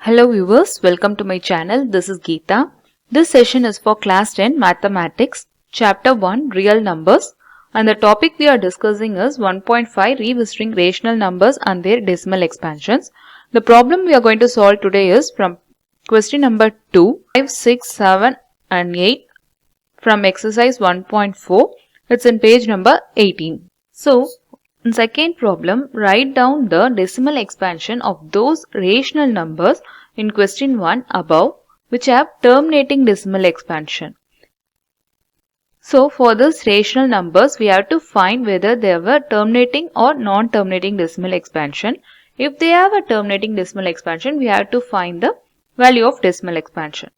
Hello viewers, welcome to my channel. This is Geeta. This session is for class 10 Mathematics, Chapter 1 Real Numbers, and the topic we are discussing is 1.5 Revisiting Rational Numbers and their Decimal Expansions. The problem we are going to solve today is from question number 2, 5, 6, 7 and 8 from exercise 1.4. It's in page number 18. So, in second problem, write down the decimal expansion of those rational numbers in question 1 above which have terminating decimal expansion. So, for this rational numbers, we have to find whether they have a terminating or non-terminating decimal expansion. If they have a terminating decimal expansion, we have to find the value of decimal expansion.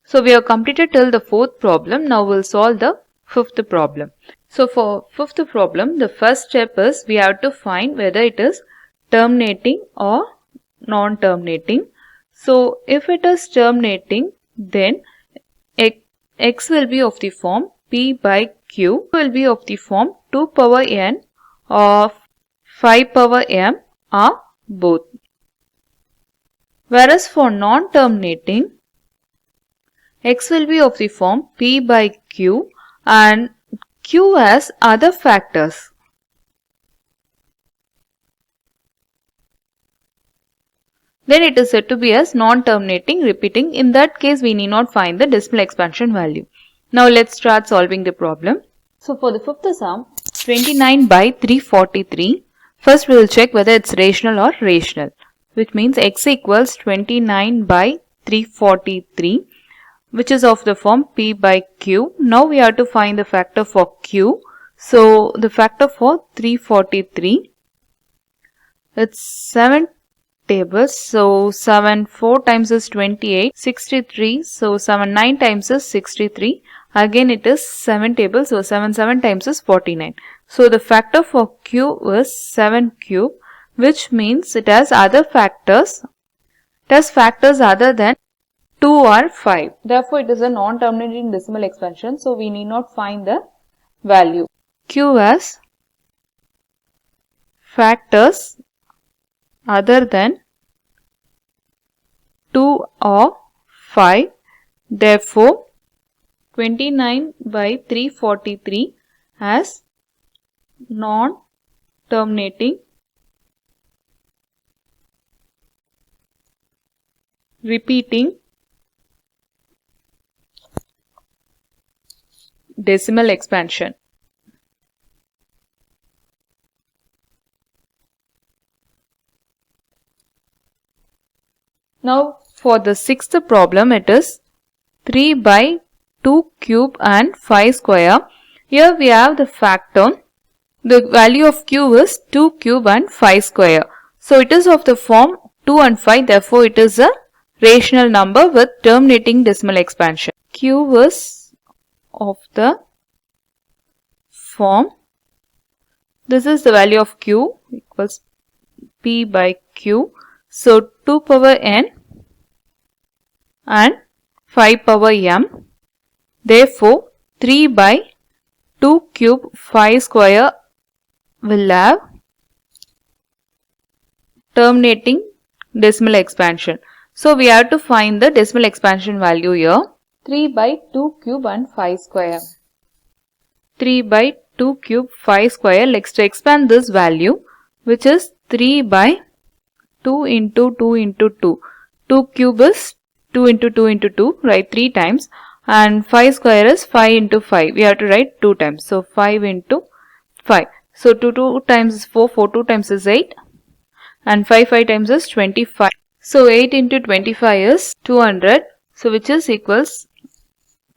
So, we have completed till the fourth problem. Now, we'll solve the fifth problem. So, for fifth problem, the first step is we have to find whether it is terminating or non-terminating. So, if it is terminating, then x will be of the form p by q will be of the form 2 power n or 5 power m or both. Whereas for non-terminating, x will be of the form p by q and q has other factors. Then it is said to be as non-terminating repeating. In that case, we need not find the decimal expansion value. Now let's start solving the problem. So for the fifth sum, 29 by 343. First we will check whether it's rational or rational, which means x equals 29 by 343, which is of the form p by q. Now we have to find the factor for q. So the factor for 343, it's 7 tables. So 7 4 times is 28, 63. So 7 9 times is 63. Again it is 7 tables. So 7 7 times is 49. So the factor for q is 7 cube, which means it has other factors. It has factors other than 2 or 5. Therefore, it is a non-terminating decimal expansion. So, we need not find the value. Q has factors other than 2 or 5. Therefore, 29 by 343 has non-terminating repeating decimal expansion. Now for the sixth problem, it is 3 by 2 cube and 5 square. Here we have the factor. The value of q is 2 cube and 5 square. So it is of the form 2 and 5. Therefore it is a rational number with terminating decimal expansion. Q is of the form, this is the value of q equals p by q. So 2 power n and 5 power m. Therefore 3 by 2 cube 5 square will have terminating decimal expansion. So we have to find the decimal expansion value here. 3 by 2 cube and 5 square. 3 by 2 cube 5 square. Let's expand this value, which is 3 by 2 into 2 into 2. 2 cube is 2 into 2 into 2. Write 3 times. And 5 square is 5 into 5. We have to write 2 times. So 5 into 5. So 2 times is 4. 4 2 times is 8. And 5 times is 25. So 8 into 25 is 200. So which is equals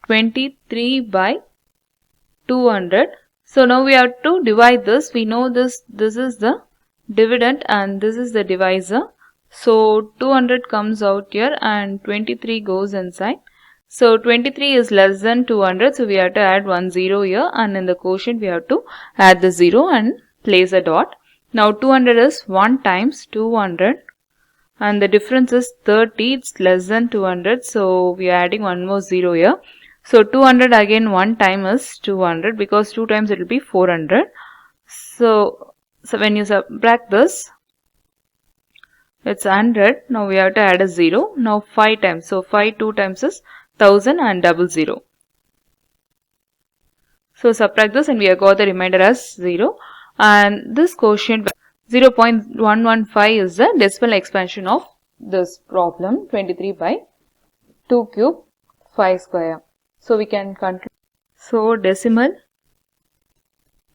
23 by 200. So now we have to divide this. We know this is the dividend and this is the divisor. So 200 comes out here and 23 goes inside. So 23 is less than 200. So we have to add 1 0 here, and in the quotient we have to add the 0 and place a dot. Now 200 is 1 times 200. And the difference is 30. It's less than 200. So we are adding one more 0 here. So 200 again 1 time is 200, because 2 times it will be 400. So when you subtract this, It's 100. Now we have to add a 0. Now 5 times. So 5 2 times is 1000 and double 0. So subtract this and we have got the remainder as 0. And this quotient 0.115 is the decimal expansion of this problem, 23 by 2 cube 5 square. So we can conclude. So decimal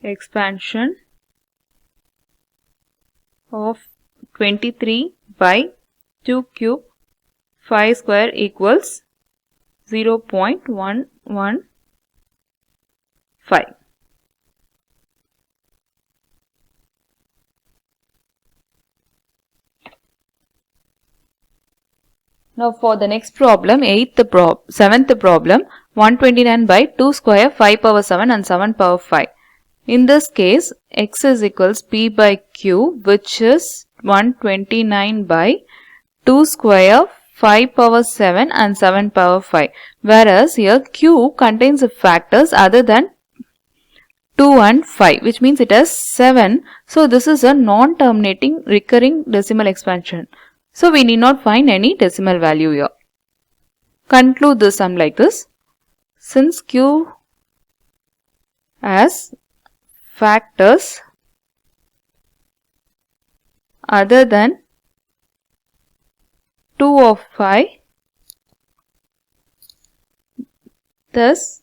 expansion of 23 by 2 cube 5 square equals 0.115. Now for the next problem, 7th problem, 129 by 2 square 5 power 7 and 7 power 5. In this case, x is equals p by q, which is 129 by 2 square 5 power 7 and 7 power 5. Whereas here q contains factors other than 2 and 5, which means it has 7. So this is a non-terminating recurring decimal expansion. So we need not find any decimal value here. Conclude the sum like this. Since q has factors other than 2 of 5, thus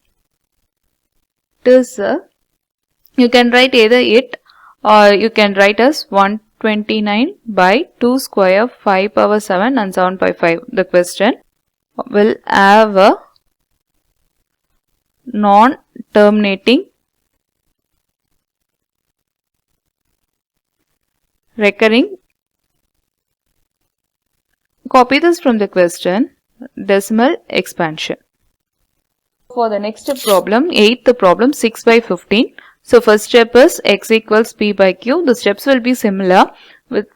you can write either it or you can write as 129 by 2 square 5 power 7 and 7 by 5. The question will have a non-terminating recurring. Copy this from the question, decimal expansion. For the next problem, 8th problem, 6 by 15. So first step is x equals p by q. The steps will be similar with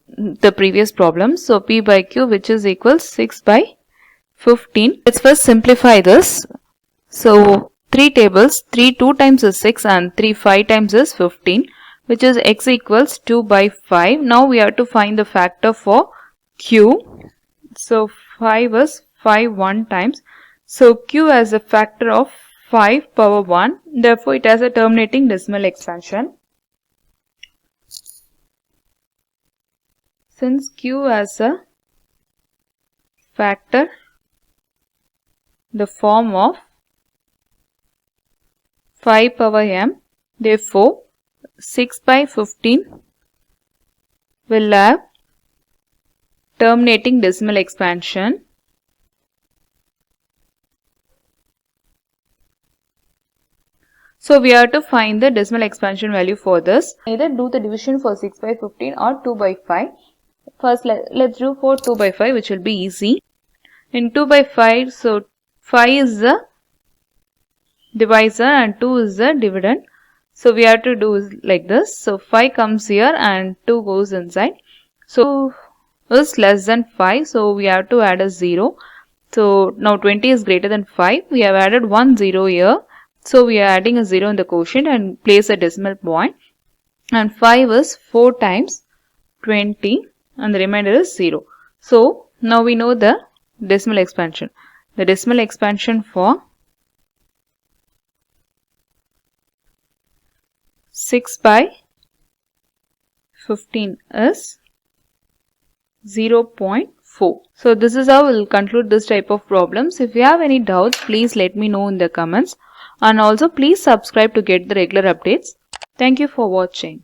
the previous problem. So p by q, which is equals 6 by 15. Let's first simplify this. So 3 tables, 3 2 times is 6 and 3 5 times is 15, which is x equals 2 by 5. Now we have to find the factor for q. So 5 is 5 1 times. So q has a factor of 5 power 1. Therefore, it has a terminating decimal expansion. Since q has a factor the form of 5 power m, therefore 6 by 15 will have terminating decimal expansion. So we have to find the decimal expansion value for this. Either do the division for 6 by 15 or 2 by 5. First let's do for 2 by 5, which will be easy. In 2 by 5, so 5 is the divisor and 2 is the dividend. So we have to do like this. So 5 comes here and 2 goes inside. So is less than 5, so we have to add a 0. So now 20 is greater than 5. We have added 1 0 here. So we are adding a 0 in the quotient and place a decimal point. And 5 is 4 times 20 and the remainder is 0. So now we know the decimal expansion. The decimal expansion for 6 by 15 is 0.4. So this is how we'll conclude this type of problems. If you have any doubts, please let me know in the comments. And also please subscribe to get the regular updates. Thank you for watching.